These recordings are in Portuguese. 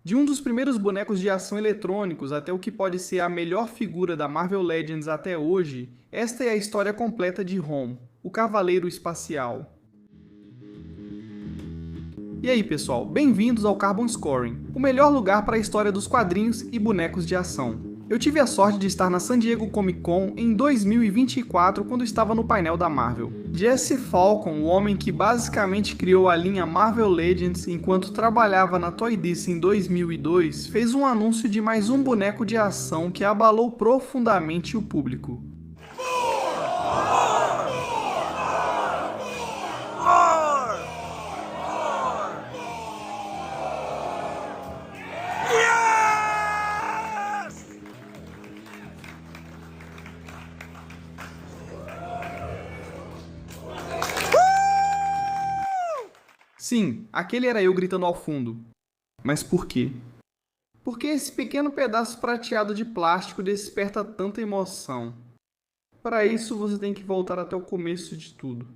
De um dos primeiros bonecos de ação eletrônicos até o que pode ser a melhor figura da Marvel Legends até hoje, esta é a história completa de Rom, o Cavaleiro Espacial. E aí pessoal, bem-vindos ao Carbon Scoring, o melhor lugar para a história dos quadrinhos e bonecos de ação. Eu tive a sorte de estar na San Diego Comic Con em 2024 quando estava no painel da Marvel. Jesse Falcon, o homem que basicamente criou a linha Marvel Legends enquanto trabalhava na Toy Dice em 2002, fez um anúncio de mais um boneco de ação que abalou profundamente o público. Sim, aquele era eu gritando ao fundo. Mas por quê? Por que esse pequeno pedaço prateado de plástico desperta tanta emoção? Para isso, você tem que voltar até o começo de tudo.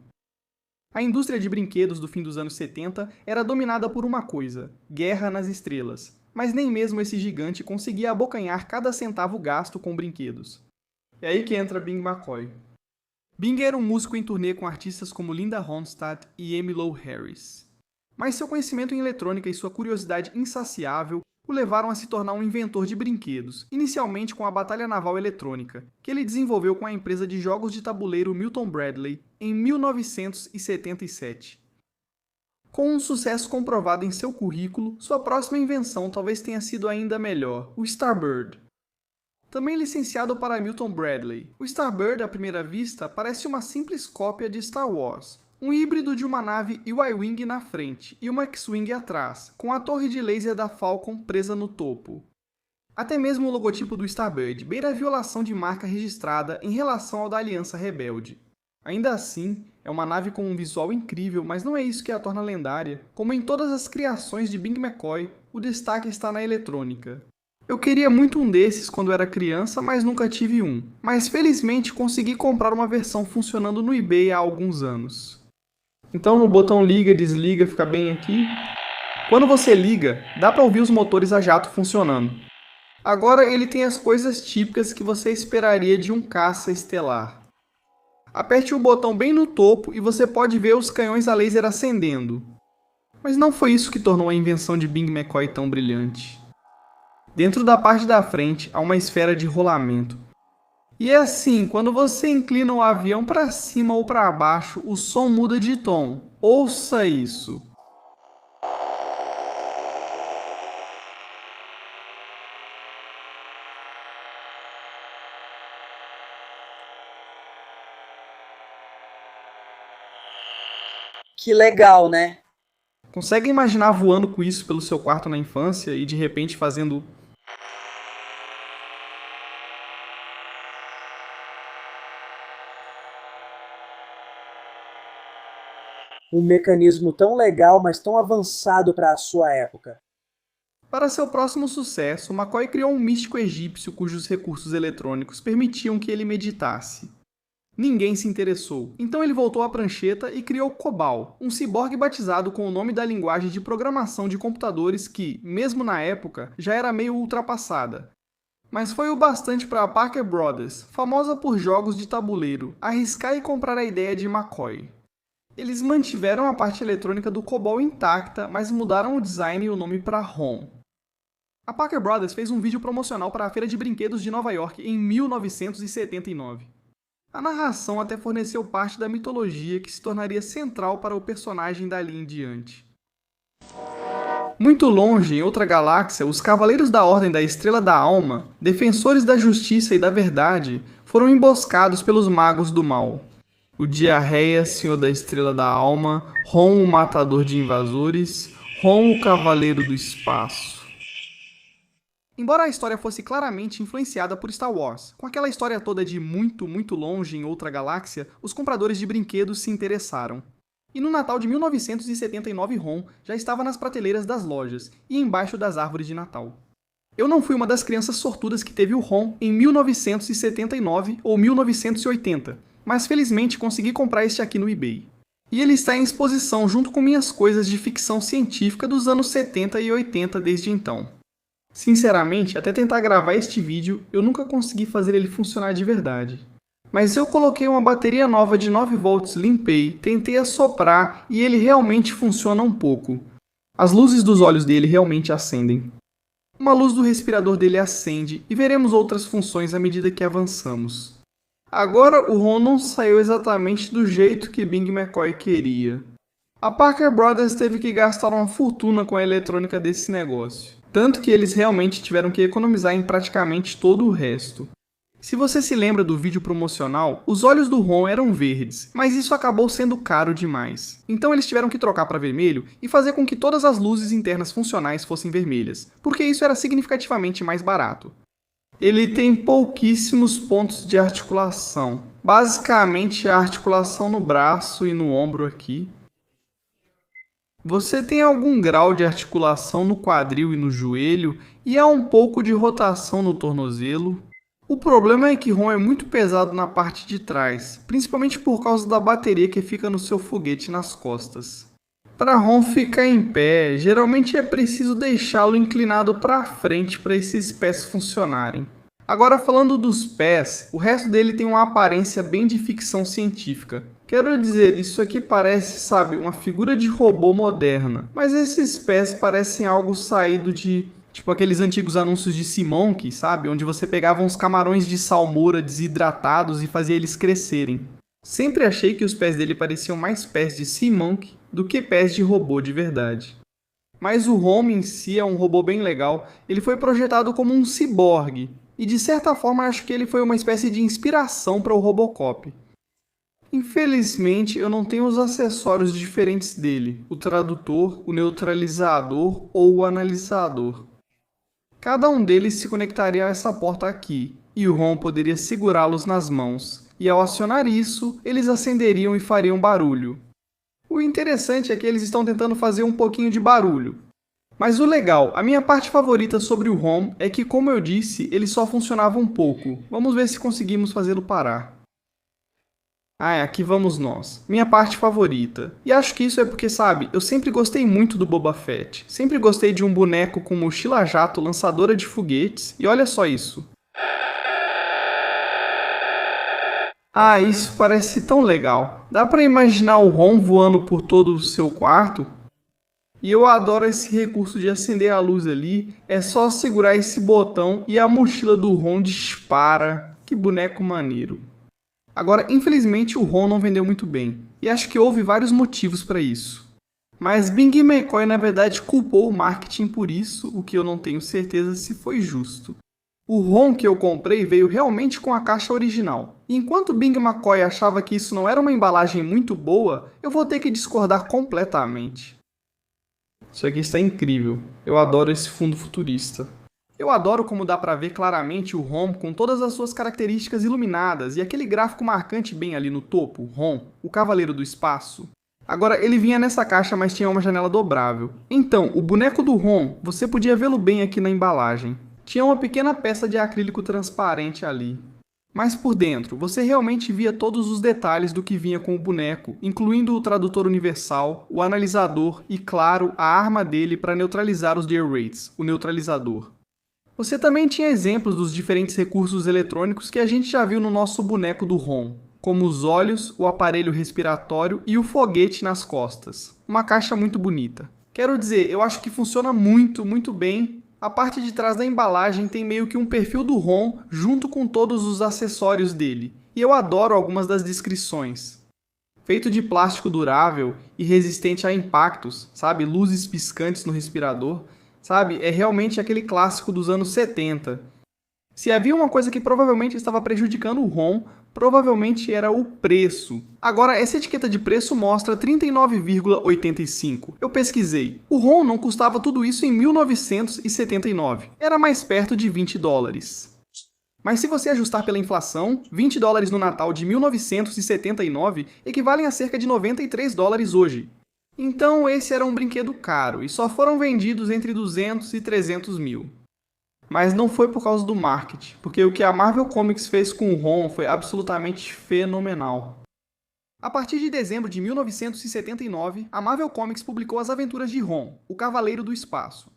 A indústria de brinquedos do fim dos anos 70 era dominada por uma coisa: guerra nas estrelas. Mas nem mesmo esse gigante conseguia abocanhar cada centavo gasto com brinquedos. É aí que entra Bing McCoy. Bing era um músico em turnê com artistas como Linda Ronstadt e Emmylou Harris. Mas seu conhecimento em eletrônica e sua curiosidade insaciável o levaram a se tornar um inventor de brinquedos, inicialmente com a Batalha Naval Eletrônica, que ele desenvolveu com a empresa de jogos de tabuleiro Milton Bradley em 1977. Com um sucesso comprovado em seu currículo, sua próxima invenção talvez tenha sido ainda melhor, o Starbird. Também licenciado para Milton Bradley, o Starbird, à primeira vista, parece uma simples cópia de Star Wars, um híbrido de uma nave Y-Wing na frente e uma X-Wing atrás, com a torre de laser da Falcon presa no topo. Até mesmo o logotipo do Starbird beira a violação de marca registrada em relação ao da Aliança Rebelde. Ainda assim, é uma nave com um visual incrível, mas não é isso que a torna lendária. Como em todas as criações de Bing McCoy, o destaque está na eletrônica. Eu queria muito um desses quando era criança, mas nunca tive um. Mas felizmente consegui comprar uma versão funcionando no eBay há alguns anos. Então no botão liga, desliga, fica bem aqui. Quando você liga, dá para ouvir os motores a jato funcionando. Agora ele tem as coisas típicas que você esperaria de um caça estelar. Aperte o botão bem no topo e você pode ver os canhões a laser acendendo. Mas não foi isso que tornou a invenção de Bing McCoy tão brilhante. Dentro da parte da frente há uma esfera de rolamento. E é assim, quando você inclina o avião para cima ou para baixo, o som muda de tom. Ouça isso! Que legal, né? Consegue imaginar voando com isso pelo seu quarto na infância e de repente fazendo... Um mecanismo tão legal, mas tão avançado para a sua época. Para seu próximo sucesso, McCoy criou um místico egípcio cujos recursos eletrônicos permitiam que ele meditasse. Ninguém se interessou, então ele voltou à prancheta e criou Cobal, um ciborgue batizado com o nome da linguagem de programação de computadores que, mesmo na época, já era meio ultrapassada. Mas foi o bastante para a Parker Brothers, famosa por jogos de tabuleiro, arriscar e comprar a ideia de McCoy. Eles mantiveram a parte eletrônica do Cobol intacta, mas mudaram o design e o nome para ROM. A Parker Brothers fez um vídeo promocional para a Feira de Brinquedos de Nova York em 1979. A narração até forneceu parte da mitologia que se tornaria central para o personagem dali em diante. Muito longe, em outra galáxia, os Cavaleiros da Ordem da Estrela da Alma, defensores da justiça e da verdade, foram emboscados pelos magos do mal. O Diarreia, Senhor da Estrela da Alma, Rom, o Matador de Invasores, Rom, o Cavaleiro do Espaço. Embora a história fosse claramente influenciada por Star Wars, com aquela história toda de muito, muito longe em outra galáxia, os compradores de brinquedos se interessaram. E no Natal de 1979, Rom já estava nas prateleiras das lojas e embaixo das árvores de Natal. Eu não fui uma das crianças sortudas que teve o Rom em 1979 ou 1980, mas felizmente consegui comprar este aqui no eBay. E ele está em exposição junto com minhas coisas de ficção científica dos anos 70 e 80 desde então. Sinceramente, até tentar gravar este vídeo, eu nunca consegui fazer ele funcionar de verdade. Mas eu coloquei uma bateria nova de 9 volts, limpei, tentei assoprar e ele realmente funciona um pouco. As luzes dos olhos dele realmente acendem. Uma luz do respirador dele acende e veremos outras funções à medida que avançamos. Agora o ROM não saiu exatamente do jeito que Bing McCoy queria. A Parker Brothers teve que gastar uma fortuna com a eletrônica desse negócio. Tanto que eles realmente tiveram que economizar em praticamente todo o resto. Se você se lembra do vídeo promocional, os olhos do ROM eram verdes, mas isso acabou sendo caro demais. Então eles tiveram que trocar para vermelho e fazer com que todas as luzes internas funcionais fossem vermelhas, porque isso era significativamente mais barato. Ele tem pouquíssimos pontos de articulação. Basicamente a articulação no braço e no ombro aqui. Você tem algum grau de articulação no quadril e no joelho, e há um pouco de rotação no tornozelo. O problema é que ROM é muito pesado na parte de trás, principalmente por causa da bateria que fica no seu foguete nas costas. Para ROM ficar em pé, geralmente é preciso deixá-lo inclinado para frente para esses pés funcionarem. Agora falando dos pés, o resto dele tem uma aparência bem de ficção científica. Quero dizer, isso aqui parece, sabe, uma figura de robô moderna, mas esses pés parecem algo saído de tipo aqueles antigos anúncios de Sea-Monkey, sabe? Onde você pegava uns camarões de salmoura desidratados e fazia eles crescerem. Sempre achei que os pés dele pareciam mais pés de Sea-Monkey do que pés de robô de verdade. Mas o ROM em si é um robô bem legal. Ele foi projetado como um ciborgue, e de certa forma acho que ele foi uma espécie de inspiração para o Robocop. Infelizmente, eu não tenho os acessórios diferentes dele, o tradutor, o neutralizador ou o analisador. Cada um deles se conectaria a essa porta aqui, e o ROM poderia segurá-los nas mãos, e ao acionar isso, eles acenderiam e fariam barulho. O interessante é que eles estão tentando fazer um pouquinho de barulho. Mas o legal, a minha parte favorita sobre o ROM é que, como eu disse, ele só funcionava um pouco. Vamos ver se conseguimos fazê-lo parar. Aqui vamos nós. Minha parte favorita. E acho que isso é porque, sabe, eu sempre gostei muito do Boba Fett. Sempre gostei de um boneco com mochila jato lançadora de foguetes. E olha só isso. Isso parece tão legal. Dá pra imaginar o ROM voando por todo o seu quarto? E eu adoro esse recurso de acender a luz ali. É só segurar esse botão e a mochila do ROM dispara. Que boneco maneiro. Agora, infelizmente, o ROM não vendeu muito bem, e acho que houve vários motivos para isso. Mas Bing McCoy, na verdade, culpou o marketing por isso, o que eu não tenho certeza se foi justo. O ROM que eu comprei veio realmente com a caixa original, e enquanto Bing McCoy achava que isso não era uma embalagem muito boa, eu vou ter que discordar completamente. Isso aqui está incrível, eu adoro esse fundo futurista. Eu adoro como dá pra ver claramente o ROM com todas as suas características iluminadas e aquele gráfico marcante bem ali no topo, ROM, o Cavaleiro do Espaço. Agora, ele vinha nessa caixa, mas tinha uma janela dobrável. Então, o boneco do ROM, você podia vê-lo bem aqui na embalagem. Tinha uma pequena peça de acrílico transparente ali. Mas por dentro, você realmente via todos os detalhes do que vinha com o boneco, incluindo o tradutor universal, o analisador e, claro, a arma dele para neutralizar os Dear Raids, o neutralizador. Você também tinha exemplos dos diferentes recursos eletrônicos que a gente já viu no nosso boneco do ROM, como os olhos, o aparelho respiratório e o foguete nas costas. Uma caixa muito bonita. Quero dizer, eu acho que funciona muito bem. A parte de trás da embalagem tem meio que um perfil do ROM junto com todos os acessórios dele. E eu adoro algumas das descrições. Feito de plástico durável e resistente a impactos, sabe? Luzes piscantes no respirador. Sabe, é realmente aquele clássico dos anos 70. Se havia uma coisa que provavelmente estava prejudicando o ROM, provavelmente era o preço. Agora, essa etiqueta de preço mostra 39,85. Eu pesquisei. O ROM não custava tudo isso em 1979. Era mais perto de $20. Mas se você ajustar pela inflação, $20 no Natal de 1979 equivalem a cerca de $93 hoje. Então esse era um brinquedo caro, e só foram vendidos entre 200 e 300 mil. Mas não foi por causa do marketing, porque o que a Marvel Comics fez com o ROM foi absolutamente fenomenal. A partir de dezembro de 1979, a Marvel Comics publicou as aventuras de ROM, o Cavaleiro do Espaço.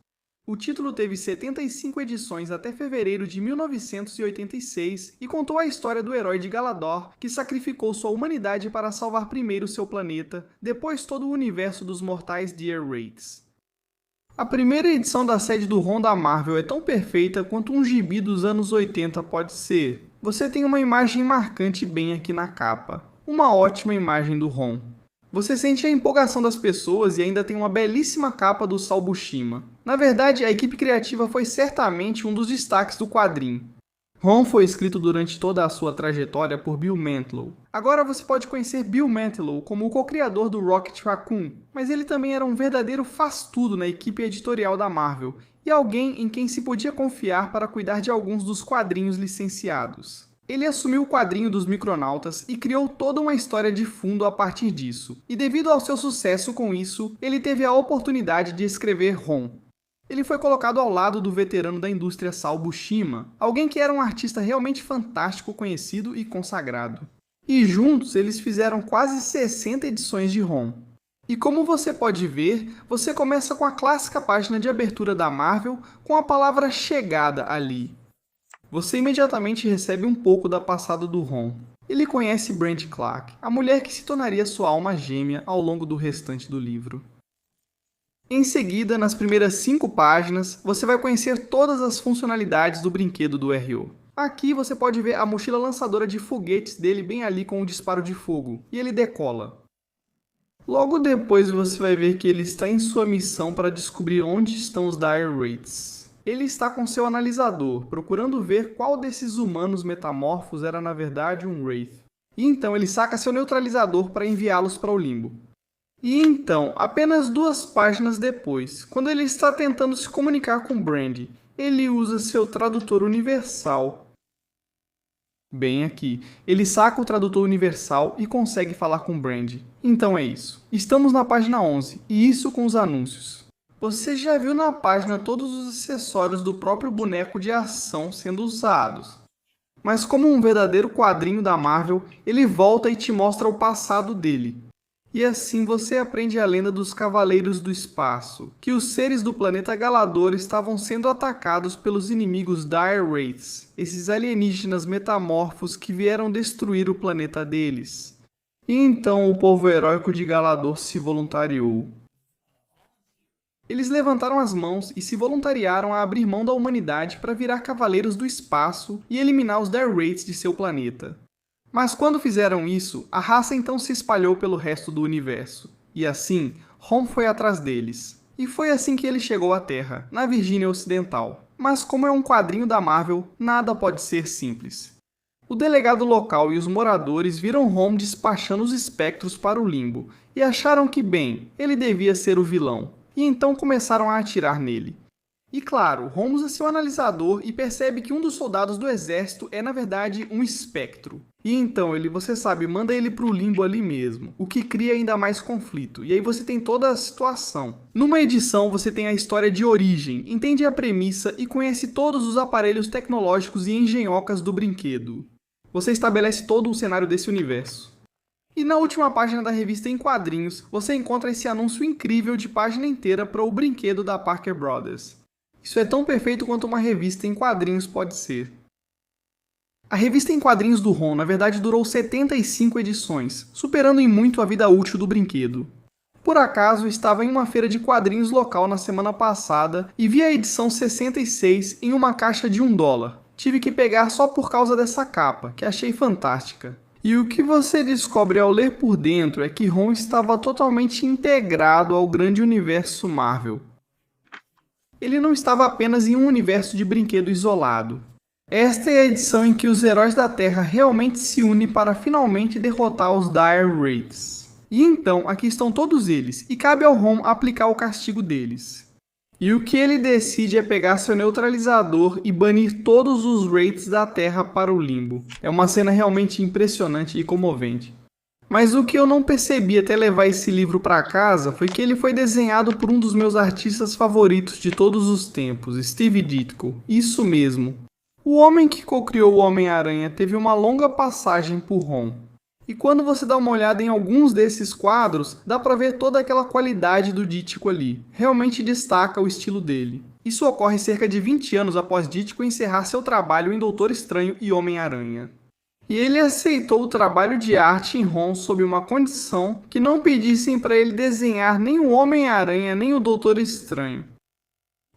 O título teve 75 edições até fevereiro de 1986 e contou a história do herói de Galador que sacrificou sua humanidade para salvar primeiro seu planeta, depois todo o universo dos mortais de Earthreaths. A primeira edição da série do Ron da Marvel é tão perfeita quanto um gibi dos anos 80 pode ser. Você tem uma imagem marcante bem aqui na capa. Uma ótima imagem do Ron. Você sente a empolgação das pessoas e ainda tem uma belíssima capa do Saul Buscema. Na verdade, a equipe criativa foi certamente um dos destaques do quadrinho. Ron foi escrito durante toda a sua trajetória por Bill Mantlo. Agora você pode conhecer Bill Mantlo como o co-criador do Rocket Raccoon, mas ele também era um verdadeiro faz-tudo na equipe editorial da Marvel e alguém em quem se podia confiar para cuidar de alguns dos quadrinhos licenciados. Ele assumiu o quadrinho dos Micronautas e criou toda uma história de fundo a partir disso, e devido ao seu sucesso com isso, ele teve a oportunidade de escrever Ron. Ele foi colocado ao lado do veterano da indústria Saul Buscema, alguém que era um artista realmente fantástico, conhecido e consagrado. E juntos eles fizeram quase 60 edições de Ron. E como você pode ver, você começa com a clássica página de abertura da Marvel com a palavra chegada ali. Você imediatamente recebe um pouco da passada do Ron. Ele conhece Brandi Clark, a mulher que se tornaria sua alma gêmea ao longo do restante do livro. Em seguida, nas primeiras 5 páginas, você vai conhecer todas as funcionalidades do brinquedo do R.O. Aqui você pode ver a mochila lançadora de foguetes dele bem ali com o disparo de fogo, e ele decola. Logo depois você vai ver que ele está em sua missão para descobrir onde estão os Dire Wraiths. Ele está com seu analisador, procurando ver qual desses humanos metamorfos era na verdade um Wraith. E então ele saca seu neutralizador para enviá-los para o limbo. E então, apenas 2 páginas depois, quando ele está tentando se comunicar com Brandi, ele usa seu tradutor universal. Bem aqui, ele saca o tradutor universal e consegue falar com Brandi. Então é isso. Estamos na página 11, e isso com os anúncios. Você já viu na página todos os acessórios do próprio boneco de ação sendo usados. Mas como um verdadeiro quadrinho da Marvel, ele volta e te mostra o passado dele. E assim você aprende a lenda dos Cavaleiros do Espaço, que os seres do planeta Galador estavam sendo atacados pelos inimigos Dire Wraiths, esses alienígenas metamorfos que vieram destruir o planeta deles. E então o povo heróico de Galador se voluntariou. Eles levantaram as mãos e se voluntariaram a abrir mão da humanidade para virar Cavaleiros do Espaço e eliminar os Dire Wraiths de seu planeta. Mas quando fizeram isso, a raça então se espalhou pelo resto do universo. E assim, Ron foi atrás deles. E foi assim que ele chegou à Terra, na Virgínia Ocidental. Mas como é um quadrinho da Marvel, nada pode ser simples. O delegado local e os moradores viram Ron despachando os espectros para o limbo, e acharam que, bem, ele devia ser o vilão. E então começaram a atirar nele. E claro, Ron usa seu analisador e percebe que um dos soldados do exército é na verdade um espectro. E então ele, você sabe, manda ele pro limbo ali mesmo, o que cria ainda mais conflito. E aí você tem toda a situação. Numa edição você tem a história de origem, entende a premissa e conhece todos os aparelhos tecnológicos e engenhocas do brinquedo. Você estabelece todo o cenário desse universo. E na última página da revista em quadrinhos, você encontra esse anúncio incrível de página inteira para o brinquedo da Parker Brothers. Isso é tão perfeito quanto uma revista em quadrinhos pode ser. A revista em quadrinhos do Ron, na verdade, durou 75 edições, superando em muito a vida útil do brinquedo. Por acaso, estava em uma feira de quadrinhos local na semana passada e vi a edição 66 em uma caixa de $1. Tive que pegar só por causa dessa capa, que achei fantástica. E o que você descobre ao ler por dentro é que Ron estava totalmente integrado ao grande universo Marvel. Ele não estava apenas em um universo de brinquedo isolado. Esta é a edição em que os heróis da Terra realmente se unem para finalmente derrotar os Dire Wraiths. E então, aqui estão todos eles, e cabe ao Ron aplicar o castigo deles. E o que ele decide é pegar seu neutralizador e banir todos os Wraiths da Terra para o limbo. É uma cena realmente impressionante e comovente. Mas o que eu não percebi até levar esse livro para casa foi que ele foi desenhado por um dos meus artistas favoritos de todos os tempos, Steve Ditko. Isso mesmo. O homem que co-criou o Homem-Aranha teve uma longa passagem por Ron. E quando você dá uma olhada em alguns desses quadros, dá pra ver toda aquela qualidade do Ditko ali. Realmente destaca o estilo dele. Isso ocorre cerca de 20 anos após Ditko encerrar seu trabalho em Doutor Estranho e Homem-Aranha. E ele aceitou o trabalho de arte em Rom sob uma condição: que não pedissem para ele desenhar nem o Homem-Aranha nem o Doutor Estranho.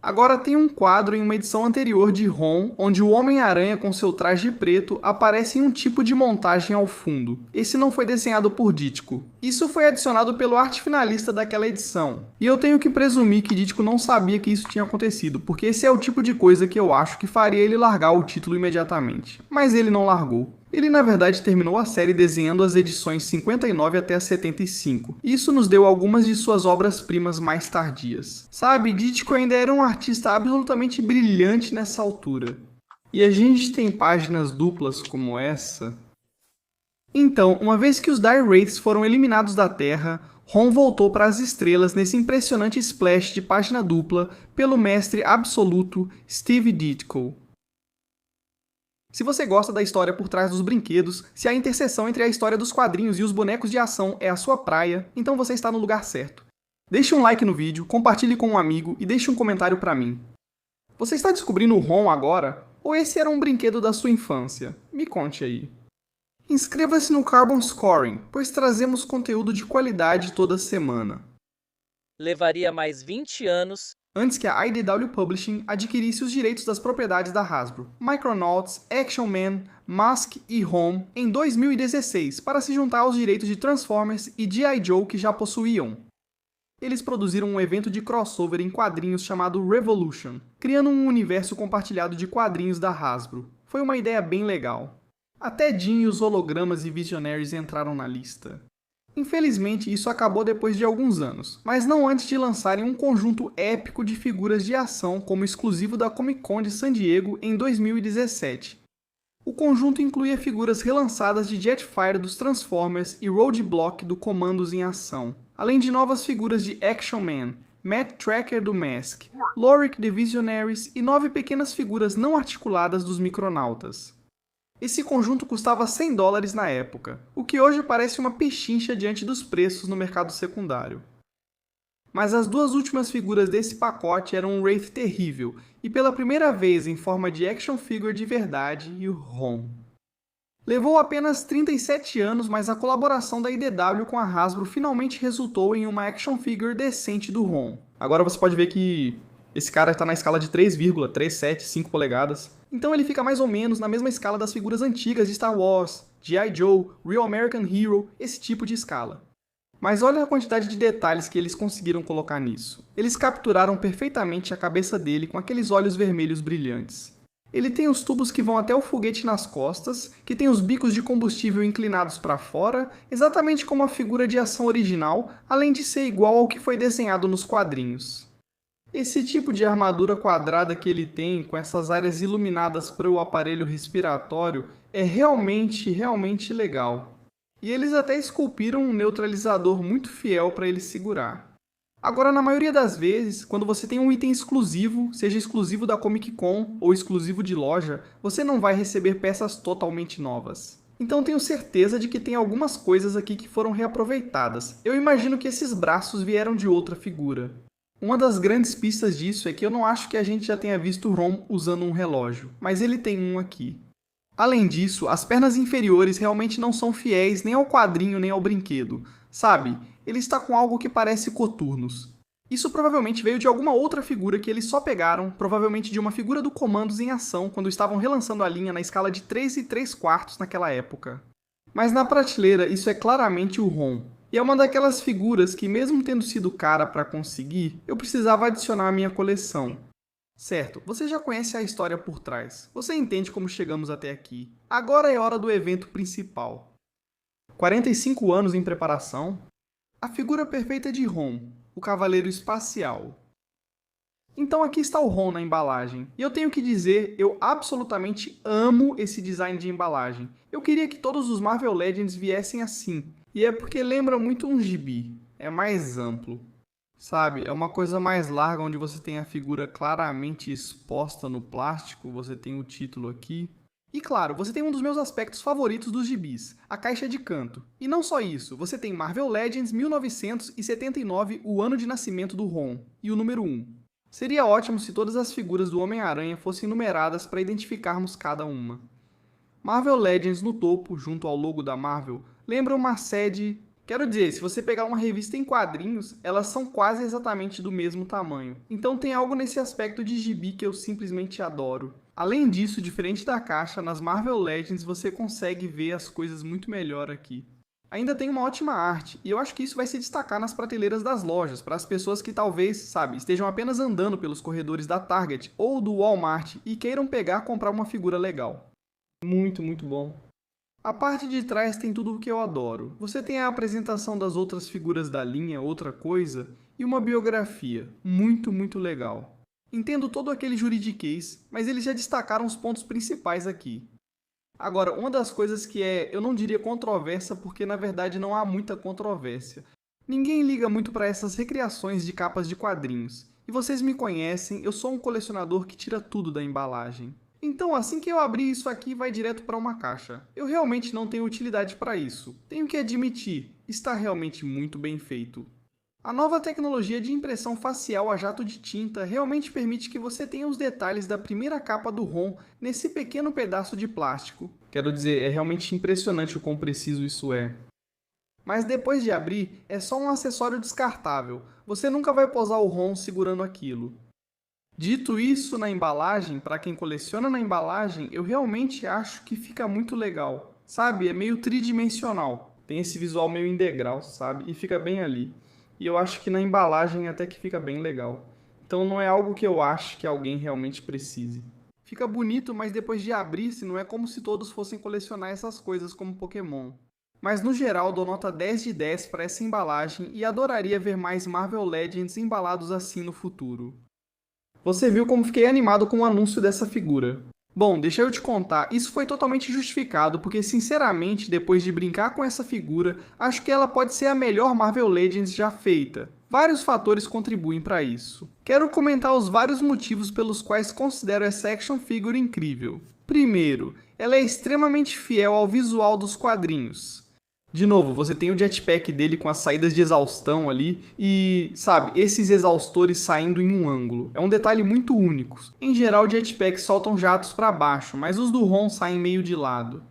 Agora tem um quadro em uma edição anterior de Rom, onde o Homem-Aranha com seu traje preto aparece em um tipo de montagem ao fundo. Esse não foi desenhado por Ditko. Isso foi adicionado pelo arte finalista daquela edição. E eu tenho que presumir que Ditko não sabia que isso tinha acontecido, porque esse é o tipo de coisa que eu acho que faria ele largar o título imediatamente. Mas ele não largou. Ele na verdade terminou a série desenhando as edições 59 até a 75. Isso nos deu algumas de suas obras-primas mais tardias. Sabe, Ditko ainda era um artista absolutamente brilhante nessa altura. E a gente tem páginas duplas como essa. Então, uma vez que os Dire Wraiths foram eliminados da Terra, Rom voltou para as estrelas nesse impressionante splash de página dupla pelo mestre absoluto Steve Ditko. Se você gosta da história por trás dos brinquedos, se a interseção entre a história dos quadrinhos e os bonecos de ação é a sua praia, então você está no lugar certo. Deixe um like no vídeo, compartilhe com um amigo e deixe um comentário para mim. Você está descobrindo o Rom agora? Ou esse era um brinquedo da sua infância? Me conte aí. Inscreva-se no Carbon Scoring, pois trazemos conteúdo de qualidade toda semana. Levaria mais 20 anos Antes que a IDW Publishing adquirisse os direitos das propriedades da Hasbro, Micronauts, Action Man, Mask e Home em 2016 para se juntar aos direitos de Transformers e G.I. Joe que já possuíam. Eles produziram um evento de crossover em quadrinhos chamado Revolution, criando um universo compartilhado de quadrinhos da Hasbro. Foi uma ideia bem legal. Até Jean e os hologramas e Visionaries entraram na lista. Infelizmente, isso acabou depois de alguns anos, mas não antes de lançarem um conjunto épico de figuras de ação como exclusivo da Comic Con de San Diego em 2017. O conjunto incluía figuras relançadas de Jetfire dos Transformers e Roadblock do Comandos em Ação, além de novas figuras de Action Man, Matt Tracker do Mask, Lorik de Visionaries e 9 pequenas figuras não articuladas dos Micronautas. Esse conjunto custava $100 na época, o que hoje parece uma pechincha diante dos preços no mercado secundário. Mas as duas últimas figuras desse pacote eram um Wraith terrível, e pela primeira vez em forma de action figure de verdade, e o Rom. Levou apenas 37 anos, mas a colaboração da IDW com a Hasbro finalmente resultou em uma action figure decente do Rom. Agora você pode ver que esse cara está na escala de 3,375 polegadas. Então ele fica mais ou menos na mesma escala das figuras antigas de Star Wars, G.I. Joe, Real American Hero, esse tipo de escala. Mas olha a quantidade de detalhes que eles conseguiram colocar nisso. Eles capturaram perfeitamente a cabeça dele com aqueles olhos vermelhos brilhantes. Ele tem os tubos que vão até o foguete nas costas, que tem os bicos de combustível inclinados para fora, exatamente como a figura de ação original, além de ser igual ao que foi desenhado nos quadrinhos. Esse tipo de armadura quadrada que ele tem, com essas áreas iluminadas para o aparelho respiratório, é realmente legal. E eles até esculpiram um neutralizador muito fiel para ele segurar. Agora, na maioria das vezes, quando você tem um item exclusivo, seja exclusivo da Comic Con ou exclusivo de loja, você não vai receber peças totalmente novas. Então tenho certeza de que tem algumas coisas aqui que foram reaproveitadas. Eu imagino que esses braços vieram de outra figura. Uma das grandes pistas disso é que eu não acho que a gente já tenha visto o Rom usando um relógio, mas ele tem um aqui. Além disso, as pernas inferiores realmente não são fiéis nem ao quadrinho nem ao brinquedo. Sabe, ele está com algo que parece coturnos. Isso provavelmente veio de alguma outra figura que eles só pegaram, provavelmente de uma figura do Comandos em Ação quando estavam relançando a linha na escala de 3 3/4 naquela época. Mas na prateleira isso é claramente o Rom. E é uma daquelas figuras que, mesmo tendo sido cara para conseguir, eu precisava adicionar à minha coleção. Certo, você já conhece a história por trás. Você entende como chegamos até aqui. Agora é hora do evento principal. 45 anos em preparação. A figura perfeita de Rom, o Cavaleiro Espacial. Então aqui está o Rom na embalagem. E eu tenho que dizer, eu absolutamente amo esse design de embalagem. Eu queria que todos os Marvel Legends viessem assim. E é porque lembra muito um gibi. É mais amplo. Sabe, é uma coisa mais larga, onde você tem a figura claramente exposta no plástico, você tem o título aqui. E claro, você tem um dos meus aspectos favoritos dos gibis, a caixa de canto. E não só isso, você tem Marvel Legends 1979, o ano de nascimento do Rom, e o número 1. Seria ótimo se todas as figuras do Homem-Aranha fossem numeradas para identificarmos cada uma. Marvel Legends no topo, junto ao logo da Marvel, lembra uma sede... Quero dizer, se você pegar uma revista em quadrinhos, elas são quase exatamente do mesmo tamanho. Então tem algo nesse aspecto de gibi que eu simplesmente adoro. Além disso, diferente da caixa, nas Marvel Legends você consegue ver as coisas muito melhor aqui. Ainda tem uma ótima arte, e eu acho que isso vai se destacar nas prateleiras das lojas, para as pessoas que talvez, estejam apenas andando pelos corredores da Target ou do Walmart e queiram comprar uma figura legal. Muito, muito bom. A parte de trás tem tudo o que eu adoro. Você tem a apresentação das outras figuras da linha, outra coisa, e uma biografia. Muito, muito legal. Entendo todo aquele juridiquês, mas eles já destacaram os pontos principais aqui. Agora, uma das coisas que eu não diria controversa, porque na verdade não há muita controvérsia. Ninguém liga muito para essas recriações de capas de quadrinhos. E vocês me conhecem, eu sou um colecionador que tira tudo da embalagem. Então, assim que eu abrir isso aqui, vai direto para uma caixa. Eu realmente não tenho utilidade para isso. Tenho que admitir, está realmente muito bem feito. A nova tecnologia de impressão facial a jato de tinta realmente permite que você tenha os detalhes da primeira capa do ROM nesse pequeno pedaço de plástico. Quero dizer, é realmente impressionante o quão preciso isso é. Mas depois de abrir, é só um acessório descartável. Você nunca vai posar o ROM segurando aquilo. Dito isso, na embalagem, para quem coleciona na embalagem, eu realmente acho que fica muito legal. Sabe, é meio tridimensional. Tem esse visual meio em degrau, sabe? E fica bem ali. E eu acho que na embalagem até que fica bem legal. Então não é algo que eu acho que alguém realmente precise. Fica bonito, mas depois de abrir-se, não é como se todos fossem colecionar essas coisas como Pokémon. Mas no geral, dou nota 10 de 10 para essa embalagem e adoraria ver mais Marvel Legends embalados assim no futuro. Você viu como fiquei animado com o anúncio dessa figura. Bom, deixa eu te contar, isso foi totalmente justificado porque, sinceramente, depois de brincar com essa figura, acho que ela pode ser a melhor Marvel Legends já feita. Vários fatores contribuem para isso. Quero comentar os vários motivos pelos quais considero essa action figure incrível. Primeiro, ela é extremamente fiel ao visual dos quadrinhos. De novo, você tem o jetpack dele com as saídas de exaustão ali e, esses exaustores saindo em um ângulo. É um detalhe muito único. Em geral, jetpacks soltam jatos para baixo, mas os do ROM saem meio de lado.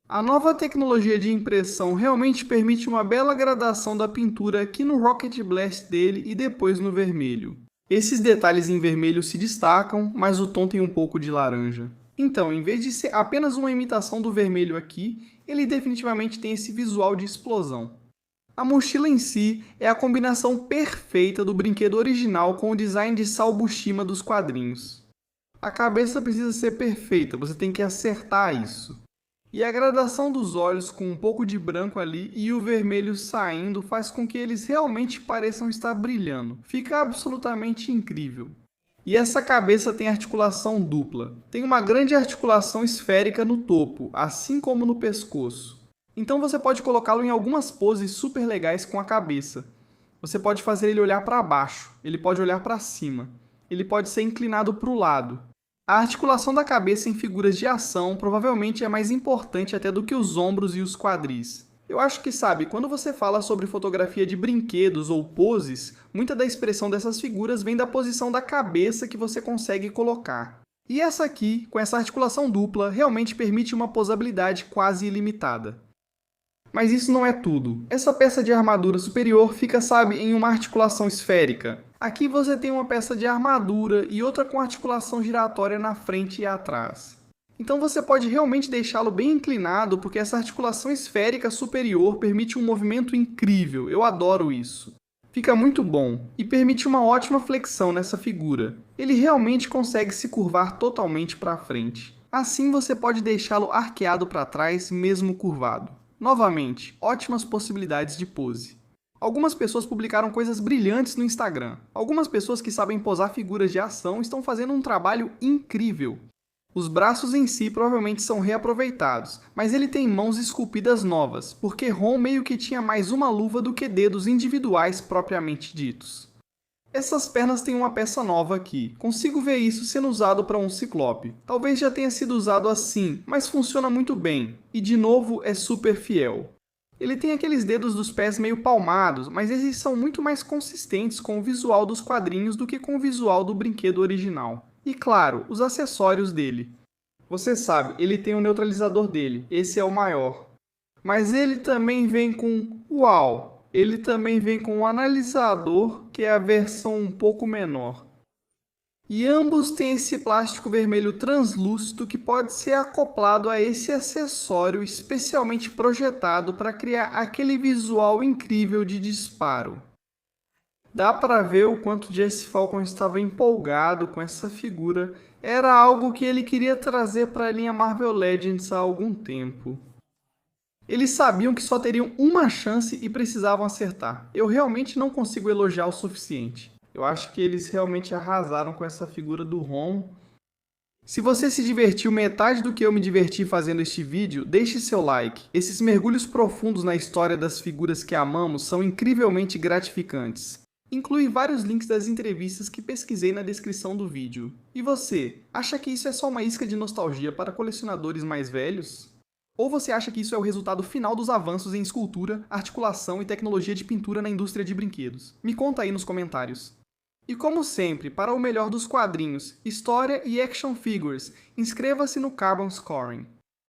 A nova tecnologia de impressão realmente permite uma bela gradação da pintura aqui no Rocket Blast dele e depois no vermelho. Esses detalhes em vermelho se destacam, mas o tom tem um pouco de laranja. Então, em vez de ser apenas uma imitação do vermelho aqui, ele definitivamente tem esse visual de explosão. A mochila em si é a combinação perfeita do brinquedo original com o design de Salbushima dos quadrinhos. A cabeça precisa ser perfeita, você tem que acertar isso. E a gradação dos olhos com um pouco de branco ali e o vermelho saindo faz com que eles realmente pareçam estar brilhando. Fica absolutamente incrível. E essa cabeça tem articulação dupla. Tem uma grande articulação esférica no topo, assim como no pescoço. Então você pode colocá-lo em algumas poses super legais com a cabeça. Você pode fazer ele olhar para baixo, ele pode olhar para cima, ele pode ser inclinado para o lado. A articulação da cabeça em figuras de ação provavelmente é mais importante até do que os ombros e os quadris. Eu acho que, quando você fala sobre fotografia de brinquedos ou poses, muita da expressão dessas figuras vem da posição da cabeça que você consegue colocar. E essa aqui, com essa articulação dupla, realmente permite uma posabilidade quase ilimitada. Mas isso não é tudo. Essa peça de armadura superior fica, em uma articulação esférica. Aqui você tem uma peça de armadura e outra com articulação giratória na frente e atrás. Então você pode realmente deixá-lo bem inclinado, porque essa articulação esférica superior permite um movimento incrível, eu adoro isso. Fica muito bom, e permite uma ótima flexão nessa figura. Ele realmente consegue se curvar totalmente para frente. Assim você pode deixá-lo arqueado para trás, mesmo curvado. Novamente, ótimas possibilidades de pose. Algumas pessoas publicaram coisas brilhantes no Instagram. Algumas pessoas que sabem posar figuras de ação estão fazendo um trabalho incrível. Os braços em si provavelmente são reaproveitados, mas ele tem mãos esculpidas novas, porque Ron meio que tinha mais uma luva do que dedos individuais propriamente ditos. Essas pernas têm uma peça nova aqui, consigo ver isso sendo usado para um ciclope. Talvez já tenha sido usado assim, mas funciona muito bem, e de novo é super fiel. Ele tem aqueles dedos dos pés meio palmados, mas esses são muito mais consistentes com o visual dos quadrinhos do que com o visual do brinquedo original. E claro, os acessórios dele. Você sabe, ele tem o neutralizador dele, esse é o maior. Mas ele também vem com... Uau! Ele também vem com um analisador, que é a versão um pouco menor. E ambos têm esse plástico vermelho translúcido que pode ser acoplado a esse acessório especialmente projetado para criar aquele visual incrível de disparo. Dá para ver o quanto Jesse Falcon estava empolgado com essa figura, era algo que ele queria trazer para a linha Marvel Legends há algum tempo. Eles sabiam que só teriam uma chance e precisavam acertar. Eu realmente não consigo elogiar o suficiente. Eu acho que eles realmente arrasaram com essa figura do Ron. Se você se divertiu metade do que eu me diverti fazendo este vídeo, deixe seu like. Esses mergulhos profundos na história das figuras que amamos são incrivelmente gratificantes. Inclui vários links das entrevistas que pesquisei na descrição do vídeo. E você, acha que isso é só uma isca de nostalgia para colecionadores mais velhos? Ou você acha que isso é o resultado final dos avanços em escultura, articulação e tecnologia de pintura na indústria de brinquedos? Me conta aí nos comentários. E como sempre, para o melhor dos quadrinhos, história e action figures, inscreva-se no Carbon Scoring.